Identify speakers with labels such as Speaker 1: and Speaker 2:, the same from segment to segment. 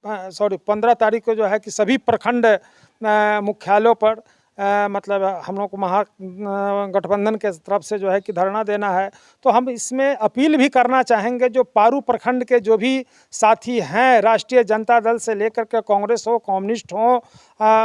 Speaker 1: 15 तारीख को जो है कि सभी प्रखंड मुख्यालयों पर मतलब हम लोग को महागठबंधन के तरफ से जो है कि धरना देना है। तो हम इसमें अपील भी करना चाहेंगे, जो पारू प्रखंड के जो भी साथी हैं, राष्ट्रीय जनता दल से लेकर के कांग्रेस हो, कम्युनिस्ट हो,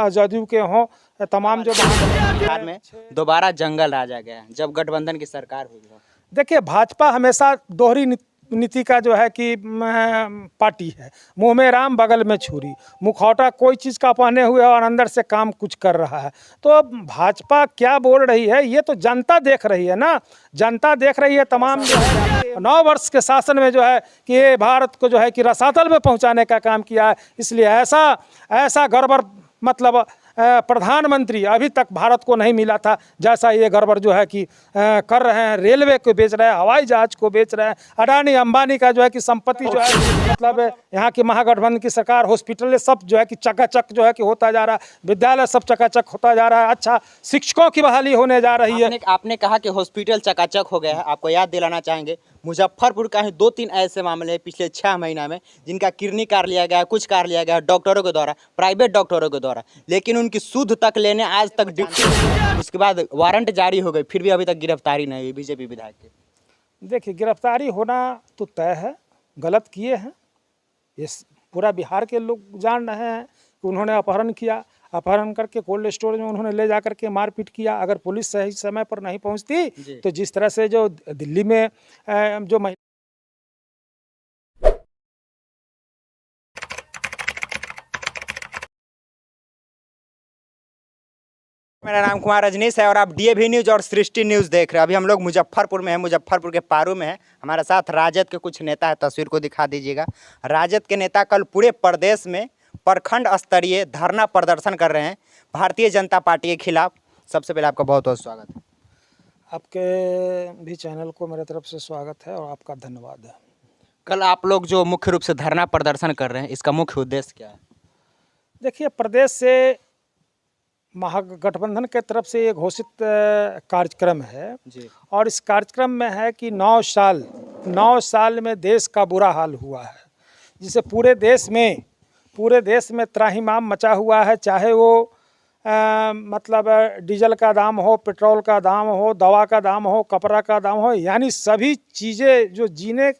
Speaker 1: जदयू के हों, तमाम जो
Speaker 2: बिहार में दोबारा जंगल राज आ गया जब गठबंधन की सरकार हुई है।
Speaker 1: देखिए, भाजपा हमेशा दोहरी नीति का जो है कि पार्टी है। मुंह में राम बगल में छुरी, मुखौटा कोई चीज़ का पहने हुए और अंदर से काम कुछ कर रहा है। तो भाजपा क्या बोल रही है ये तो जनता देख रही है ना, जनता देख रही है। तमाम जो है 9 वर्ष के शासन में जो है कि ये भारत को जो है कि रसातल में पहुंचाने का काम किया है। इसलिए ऐसा गड़बड़ मतलब प्रधानमंत्री अभी तक भारत को नहीं मिला था जैसा ये गड़बड़ जो है कि कर रहे हैं। रेलवे को बेच रहे हैं, हवाई जहाज को बेच रहे हैं, अडानी अंबानी का जो है कि संपत्ति जो है मतलब यहाँ की महागठबंधन की सरकार, हॉस्पिटल सब जो है कि चकाचक जो है कि होता जा रहा है, विद्यालय सब चकाचक होता जा रहा है, अच्छा शिक्षकों की बहाली होने जा रही है।
Speaker 2: आपने कहा कि हॉस्पिटल चकाचक हो गया है। आपको याद दिलाना चाहेंगे मुजफ्फरपुर का ही 2-3 ऐसे मामले हैं पिछले 6 महीना में जिनका किडनी कार लिया गया, कुछ कार लिया गया डॉक्टरों के द्वारा, प्राइवेट डॉक्टरों के द्वारा, लेकिन उनकी सुध तक लेने आज तक ड्यूटी, उसके बाद वारंट जारी हो गई, फिर भी अभी तक गिरफ्तारी नहीं हुई बीजेपी विधायक की।
Speaker 1: देखिए, गिरफ्तारी होना तो तय है, गलत किए हैं, ये पूरा बिहार के लोग जान रहे हैं कि उन्होंने अपहरण किया, अपहरण करके कोल्ड स्टोरेज में उन्होंने ले जा करके मारपीट किया। अगर पुलिस सही समय पर नहीं पहुंचती तो जिस तरह से जो दिल्ली में जो
Speaker 2: मेरा नाम कुमार रजनीश है और आप डीएवी न्यूज़ और सृष्टि न्यूज़ देख रहे हैं। अभी हम लोग मुजफ्फरपुर में हैं, मुजफ्फरपुर के पारू में है। हमारे साथ राजद के कुछ नेता है, तस्वीर को दिखा दीजिएगा। राजद के नेता कल पूरे प्रदेश में प्रखंड स्तरीय धरना प्रदर्शन कर रहे हैं भारतीय जनता पार्टी के खिलाफ। सबसे पहले आपका बहुत बहुत स्वागत है।
Speaker 1: आपके भी चैनल को मेरे तरफ से स्वागत है और आपका धन्यवाद है।
Speaker 2: कल आप लोग जो मुख्य रूप से धरना प्रदर्शन कर रहे हैं, इसका मुख्य उद्देश्य क्या है?
Speaker 1: देखिए, प्रदेश से महागठबंधन के तरफ से एक घोषित कार्यक्रम है जी। और इस कार्यक्रम में है कि 9 साल में देश का बुरा हाल हुआ है, जिसे पूरे देश में त्राहिमाम मचा हुआ है। चाहे वो मतलब डीजल का दाम हो, पेट्रोल का दाम हो, दवा का दाम हो, कपड़ा का दाम हो, यानी सभी चीज़ें जो जीने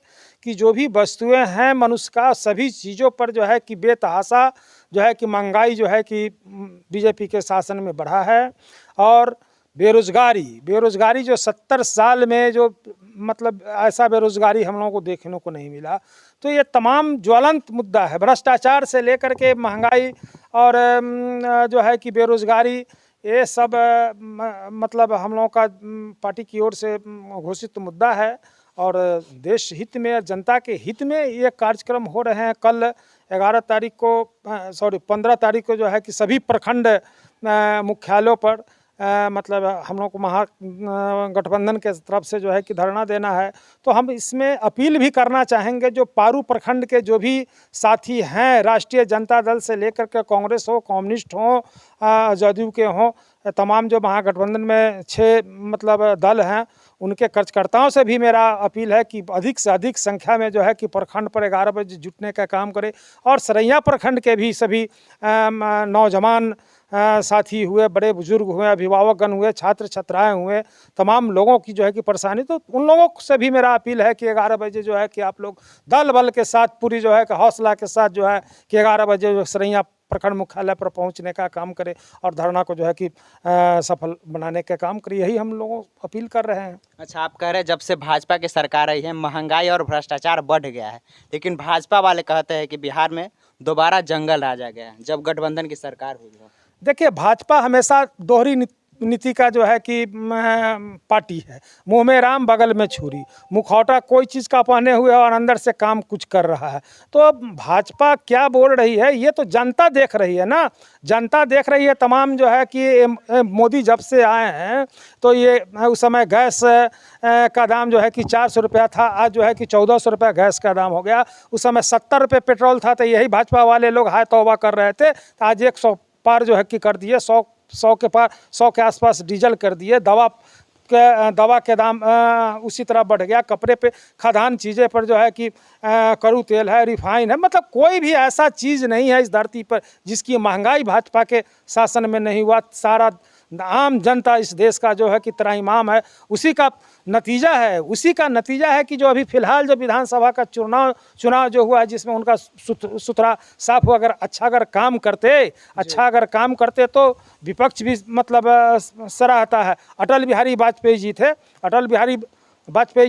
Speaker 1: की जो भी वस्तुएं हैं मनुष्य का, सभी चीज़ों पर जो है कि बेतहाशा जो है कि महंगाई जो है कि बीजेपी के शासन में बढ़ा है। और बेरोज़गारी जो 70 साल में जो मतलब ऐसा बेरोज़गारी हम लोगों को देखने को नहीं मिला। तो ये तमाम ज्वलंत मुद्दा है, भ्रष्टाचार से लेकर के महंगाई और जो है कि बेरोज़गारी, ये सब मतलब हम लोगों का पार्टी की ओर से घोषित मुद्दा है। और देश हित में, जनता के हित में ये कार्यक्रम हो रहे हैं। कल 15 तारीख को जो है कि सभी प्रखंड मुख्यालयों पर मतलब हम लोग को महागठबंधन के तरफ से जो है कि धरना देना है। तो हम इसमें अपील भी करना चाहेंगे, जो पारू प्रखंड के जो भी साथी हैं, राष्ट्रीय जनता दल से लेकर के कांग्रेस हो, कम्युनिस्ट हो, जदयू के हों, तमाम जो महागठबंधन में 6 मतलब दल हैं, उनके कार्यकर्ताओं से भी मेरा अपील है कि अधिक से अधिक संख्या में जो है कि प्रखंड पर 11 बजे जुटने का काम करें। और सरैया प्रखंड के भी सभी नौजवान साथी हुए, बड़े बुजुर्ग हुए, अभिभावकगण हुए, छात्र छात्राएं हुए, तमाम लोगों की जो है कि परेशानी, तो उन लोगों से भी मेरा अपील है कि 11 बजे जो है कि आप लोग दल बल के साथ, पूरी जो है कि हौसला के साथ जो है कि 11 बजे जो सरैया प्रखंड मुख्यालय पर पहुंचने का काम करें और धरना को जो है कि सफल बनाने का काम करें। यही हम लोगों अपील कर रहे हैं।
Speaker 2: अच्छा, आप कह रहे हैं जब से भाजपा की सरकार आई है महंगाई और भ्रष्टाचार बढ़ गया है, लेकिन भाजपा वाले कहते हैं कि बिहार में दोबारा जंगल राज आ गया जब गठबंधन की सरकार हुई है।
Speaker 1: देखिए, भाजपा हमेशा दोहरी नीति का जो है कि पार्टी है। मुंह में राम बगल में छुरी, मुखौटा कोई चीज़ का पहने हुए और अंदर से काम कुछ कर रहा है। तो भाजपा क्या बोल रही है ये तो जनता देख रही है ना, जनता देख रही है। तमाम जो है कि मोदी जब से आए हैं तो ये उस समय गैस का दाम जो है कि 400 रुपया था, आज जो है कि 1400 रुपया गैस का दाम हो गया। उस समय 70 रुपये पेट्रोल था, तो यही भाजपा वाले लोग हाय तौबा कर रहे थे। तो आज 100 पार जो है कि कर दिए, 100 के पार, 100 के आसपास डीजल कर दिए। दवा के दवा के दाम उसी तरह बढ़ गया, कपड़े पे खाद्यान्न चीज़ें पर जो है कि कड़ू तेल है, रिफाइन है, मतलब कोई भी ऐसा चीज़ नहीं है इस धरती पर जिसकी महंगाई भाजपा के शासन में नहीं हुआ। सारा आम जनता इस देश का जो है कि त्राहिमाम है, उसी का नतीजा है कि जो अभी फिलहाल जो विधानसभा का चुनाव जो हुआ है, जिसमें उनका सुथरा साफ अगर अगर काम करते तो विपक्ष भी मतलब सराहता है। अटल बिहारी वाजपेयी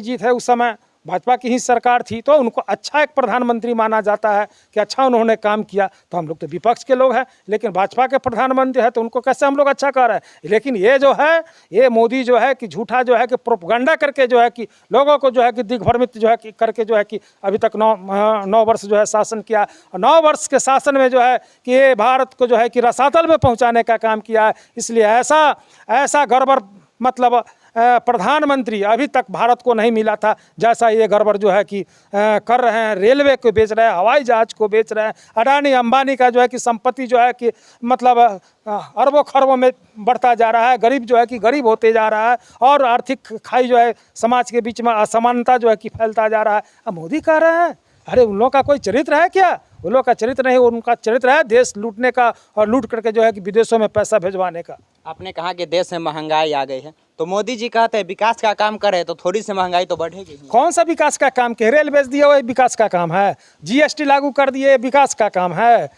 Speaker 1: जी थे, उस समय भाजपा की ही सरकार थी, तो उनको अच्छा एक प्रधानमंत्री माना जाता है कि अच्छा उन्होंने काम किया। तो हम लोग तो विपक्ष के लोग हैं, लेकिन भाजपा के प्रधानमंत्री है तो उनको कैसे हम लोग अच्छा कर रहे हैं। लेकिन ये जो है, ये मोदी जो है कि झूठा जो है कि प्रोपगंडा करके जो है कि लोगों को जो है कि दिग्भ्रमित जो है कि करके जो है कि अभी तक 9 वर्ष जो है शासन किया। 9 वर्ष के शासन में जो है कि ये भारत को जो है कि रसातल में पहुँचाने का काम किया है। इसलिए ऐसा गड़बड़ मतलब प्रधानमंत्री अभी तक भारत को नहीं मिला था, जैसा ये गड़बड़ जो है कि कर रहे हैं। रेलवे को बेच रहे हैं, हवाई जहाज को बेच रहे हैं, अडानी अंबानी का जो है कि संपत्ति जो है कि मतलब अरबों खरबों में बढ़ता जा रहा है। गरीब जो है कि गरीब होते जा रहा है, और आर्थिक खाई जो है समाज के बीच में असमानता जो है कि फैलता जा रहा है। अब मोदी कह रहे हैं, अरे उन लोगों का कोई चरित्र है क्या? उन लोगों का चरित्र नहीं, उनका चरित्र है देश लूटने का और लूट करके जो है कि विदेशों में पैसा भिजवाने का।
Speaker 2: आपने कहा कि देश में महंगाई आ गई है, तो मोदी जी कहते हैं विकास का काम करे तो थोड़ी सी महंगाई तो बढ़ेगी।
Speaker 1: कौन सा विकास का काम किया? रेल बेच दिए, वही विकास का काम है। जीएसटी लागू कर दिए, विकास का काम है।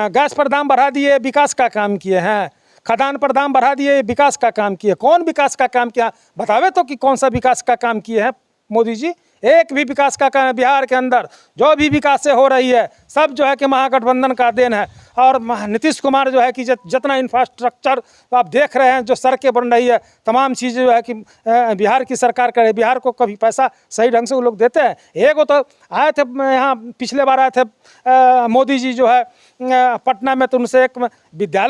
Speaker 1: गैस पर दाम बढ़ा दिए, विकास का काम किए हैं। खदान पर दाम बढ़ा दिए, विकास का काम किए। कौन विकास का काम किया बतावे तो कि कौन सा विकास का काम किए हैं मोदी जी? एक भी विकास का काम बिहार के अंदर जो भी विकास से हो रही है सब जो है कि महागठबंधन का देन है। और नीतीश कुमार जो है कि जितना इंफ्रास्ट्रक्चर आप देख रहे हैं, जो सड़कें बन रही है, तमाम चीज़ें जो है कि बिहार की सरकार करे। बिहार को कभी पैसा सही ढंग से वो लोग देते हैं? एक तो आए थे यहाँ, पिछले बार आए थे मोदी जी जो है पटना में, तो उनसे एक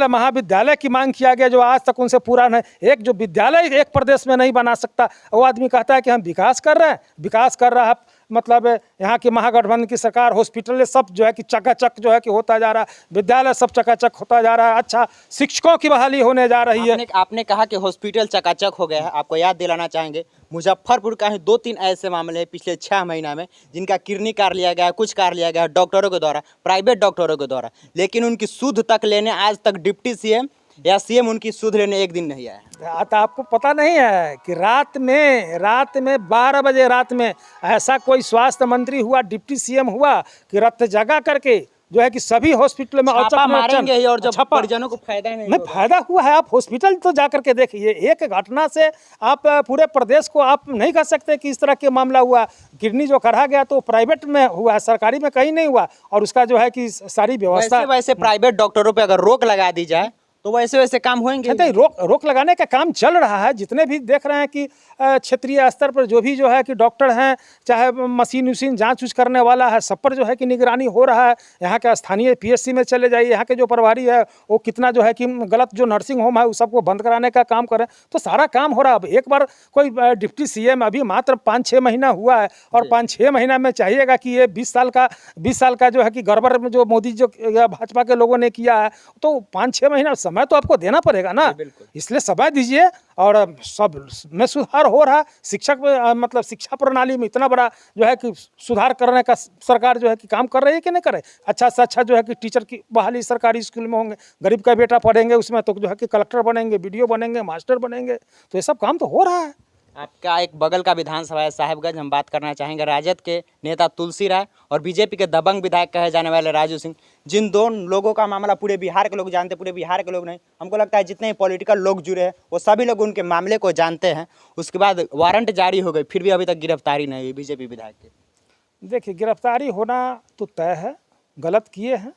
Speaker 1: महाविद्यालय की मांग किया गया जो आज तक उनसे पूरा नहीं। एक जो विद्यालय एक प्रदेश में नहीं बना सकता, वो आदमी कहता है कि हम विकास कर रहे हैं। विकास कर रहा है मतलब यहाँ की महागठबंधन की सरकार, हॉस्पिटल सब जो है कि चकाचक जो है कि होता जा रहा है, विद्यालय सब चकाचक होता जा रहा है, अच्छा शिक्षकों की बहाली होने जा रही है।
Speaker 2: आपने कहा कि हॉस्पिटल चकाचक हो गया है। आपको याद दिलाना चाहेंगे, मुजफ्फरपुर का ही 2-3 ऐसे मामले हैं पिछले 6 महीना में जिनका किडनी कार लिया गया, कुछ कार लिया गया डॉक्टरों के द्वारा, प्राइवेट डॉक्टरों के द्वारा, लेकिन उनकी सुध तक लेने आज तक डिप्टी सीएम या सीएम उनकी सुध लेने एक दिन नहीं आया।
Speaker 1: तो आपको पता नहीं है कि रात में 12 बजे रात में ऐसा कोई स्वास्थ्य मंत्री हुआ, डिप्टी सीएम हुआ कि रात जगा करके जो है कि सभी हॉस्पिटल में
Speaker 2: छापा मारेंगे ही, और जब परिजनों को फायदा नहीं
Speaker 1: फायदा हुआ है। आप हॉस्पिटल तो जा करके देखिए। एक घटना से आप पूरे प्रदेश को आप नहीं कह सकते कि इस तरह के मामला हुआ। किडनी जो करा गया तो प्राइवेट में हुआ, सरकारी में कहीं नहीं हुआ। और उसका जो है कि सारी व्यवस्था
Speaker 2: वैसे प्राइवेट डॉक्टरों पर अगर रोक लगा दी जाए तो वैसे काम होंगे।
Speaker 1: रोक लगाने का काम चल रहा है। जितने भी देख रहे हैं कि क्षेत्रीय स्तर पर जो भी जो है कि डॉक्टर हैं, चाहे मशीन जांच करने वाला है, सब पर जो है कि निगरानी हो रहा है। यहाँ के स्थानीय पीएचसी में चले जाइए, यहाँ के जो प्रभारी है वो कितना जो है कि गलत जो नर्सिंग होम है उस सबको बंद कराने का काम करें, तो सारा काम हो रहा है। अब एक बार कोई डिप्टी सीएम अभी मात्र 5-6 महीना हुआ है, और 5-6 महीना में चाहिएगा कि ये 20 साल का जो है कि गड़बड़ में जो मोदी जो भाजपा के लोगों ने किया है, तो 5-6 महीना समय तो आपको देना पड़ेगा ना। इसलिए समय दीजिए, और सब में सुधार हो रहा है। मतलब शिक्षा प्रणाली में इतना बड़ा जो है कि सुधार करने का सरकार जो है कि काम कर रही है कि नहीं कर रही। अच्छा से अच्छा जो है कि टीचर की बहाली सरकारी स्कूल में होंगे, गरीब का बेटा पढ़ेंगे उसमें तो जो है कि कलेक्टर बनेंगे, बीडीओ बनेंगे, मास्टर बनेंगे, तो ये सब काम तो हो रहा है।
Speaker 2: आपका एक बगल का विधानसभा है साहिबगंज, हम बात करना चाहेंगे राजद के नेता तुलसी राय और बीजेपी के दबंग विधायक कहे जाने वाले राजू सिंह, जिन दोनों लोगों का मामला पूरे बिहार के लोग जानते, पूरे बिहार के लोग नहीं, हमको लगता है जितने पॉलिटिकल लोग जुड़े हैं वो सभी लोग उनके मामले को जानते हैं। उसके बाद वारंट जारी हो गई, फिर भी अभी तक गिरफ्तारी नहीं हुई बीजेपी विधायक की।
Speaker 1: देखिए, गिरफ्तारी होना तो तय है, गलत किए हैं,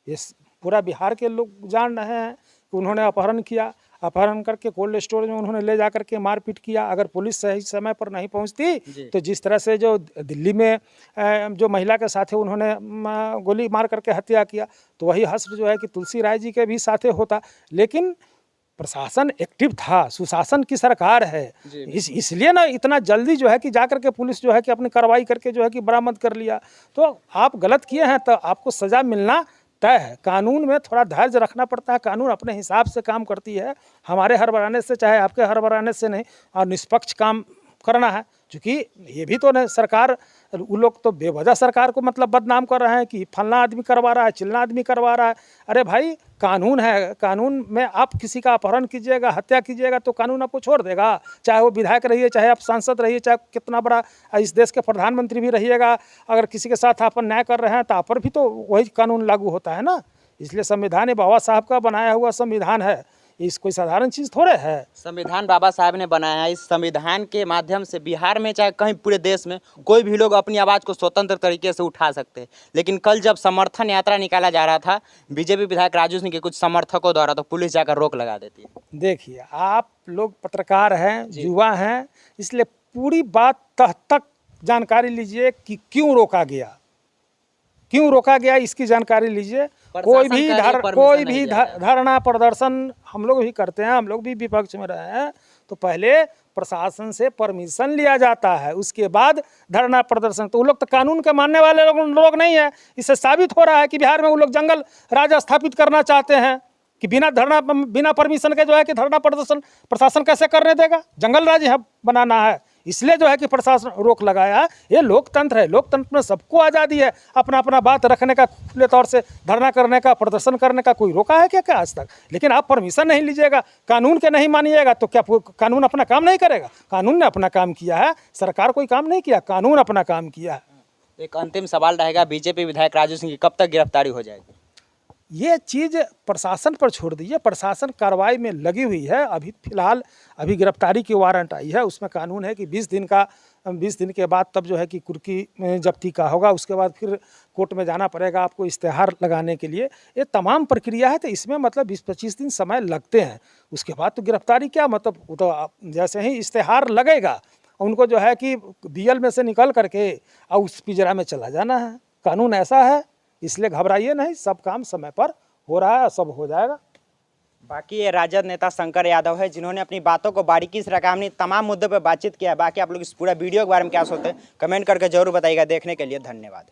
Speaker 1: ये पूरा बिहार के लोग जान रहे हैं कि उन्होंने अपहरण किया, अपहरण करके कोल्ड स्टोरेज में उन्होंने ले जा करके मारपीट किया। अगर पुलिस सही समय पर नहीं पहुंचती तो जिस तरह से जो दिल्ली में जो महिला के साथ उन्होंने गोली मार करके हत्या किया, तो वही हश्र जो है कि तुलसी राय जी के भी साथे होता। लेकिन प्रशासन एक्टिव था, सुशासन की सरकार है, इसलिए ना इतना जल्दी जो है कि जा करके पुलिस जो है कि अपनी कार्रवाई करके जो है कि बरामद कर लिया। तो आप गलत किए हैं तो आपको सज़ा मिलना तय है। कानून में थोड़ा धैर्य रखना पड़ता है, कानून अपने हिसाब से काम करती है, हमारे हड़बड़ाने से चाहे आपके हड़बड़ाने से नहीं, और निष्पक्ष काम करना है। क्योंकि ये भी तो नहीं सरकार, वो लोग तो बेवजह सरकार को मतलब बदनाम कर रहे हैं कि फलना आदमी करवा रहा है, चिल्ला आदमी करवा रहा है। अरे भाई कानून है, कानून में आप किसी का अपहरण कीजिएगा, हत्या कीजिएगा तो कानून आपको छोड़ देगा। चाहे वो विधायक रहिए, चाहे आप सांसद रहिए, चाहे कितना बड़ा इस देश के प्रधानमंत्री भी रहिएगा, अगर किसी के साथ आप अन्याय कर रहे हैं तो आप पर भी तो वही कानून लागू होता है ना। इसलिए संविधान ये बाबा साहब का बनाया हुआ संविधान है, इस कोई साधारण चीज़ थोड़े है।
Speaker 2: संविधान बाबा साहब ने बनाया है। इस संविधान के माध्यम से बिहार में चाहे कहीं पूरे देश में कोई भी लोग अपनी आवाज़ को स्वतंत्र तरीके से उठा सकते हैं। लेकिन कल जब समर्थन यात्रा निकाला जा रहा था बीजेपी विधायक राजू सिंह के कुछ समर्थकों द्वारा, तो पुलिस जाकर रोक लगा देती है।
Speaker 1: देखिए आप लोग पत्रकार हैं, युवा हैं, इसलिए पूरी बात तह तक जानकारी लीजिए कि क्यों रोका गया, क्यों रोका गया इसकी जानकारी लीजिए। कोई भी धरना प्रदर्शन हम लोग भी करते हैं, हम लोग भी विपक्ष में रहे हैं, तो पहले प्रशासन से परमिशन लिया जाता है, उसके बाद धरना प्रदर्शन। तो वो लोग तो कानून के मानने वाले लोग नहीं है। इससे साबित हो रहा है कि बिहार में वो लोग जंगल राज स्थापित करना चाहते हैं कि बिना परमिशन के जो है कि धरना प्रदर्शन प्रशासन कैसे करने देगा। जंगल राज यहाँ बनाना है, इसलिए जो है कि प्रशासन रोक लगाया है। ये लोकतंत्र है, लोकतंत्र में सबको आज़ादी है अपना अपना बात रखने का, खुले तौर से धरना करने का, प्रदर्शन करने का। कोई रोका है क्या आज तक? लेकिन आप परमिशन नहीं लीजिएगा, कानून के नहीं मानिएगा तो क्या कानून अपना काम नहीं करेगा? कानून ने अपना काम किया है, सरकार कोई काम नहीं किया, कानून अपना काम किया है।
Speaker 2: एक अंतिम सवाल रहेगा, बीजेपी विधायक राजू सिंह की कब तक गिरफ्तारी हो जाएगी?
Speaker 1: ये चीज़ प्रशासन पर छोड़ दीजिए, प्रशासन कार्रवाई में लगी हुई है। अभी फिलहाल गिरफ्तारी की वारंट आई है, उसमें कानून है कि 20 दिन के बाद तब जो है कि कुर्की जब्ती का होगा, उसके बाद फिर कोर्ट में जाना पड़ेगा आपको इश्तेहार लगाने के लिए। ये तमाम प्रक्रिया है, तो इसमें मतलब 20-25 दिन समय लगते हैं। उसके बाद तो गिरफ्तारी क्या, मतलब वो तो जैसे ही इश्तेहार लगेगा उनको जो है कि बीएल में से निकल करके और उस पिंजरा में चला जाना है। कानून ऐसा है, इसलिए घबराइए नहीं, सब काम समय पर हो रहा है, सब हो जाएगा।
Speaker 2: बाकी ये राजद नेता शंकर यादव है जिन्होंने अपनी बातों को बारीकी से रखा, हमने तमाम मुद्दों पर बातचीत किया है। बाकी आप लोग इस पूरा वीडियो के बारे में क्या सोचते हैं कमेंट करके जरूर बताइएगा। देखने के लिए धन्यवाद।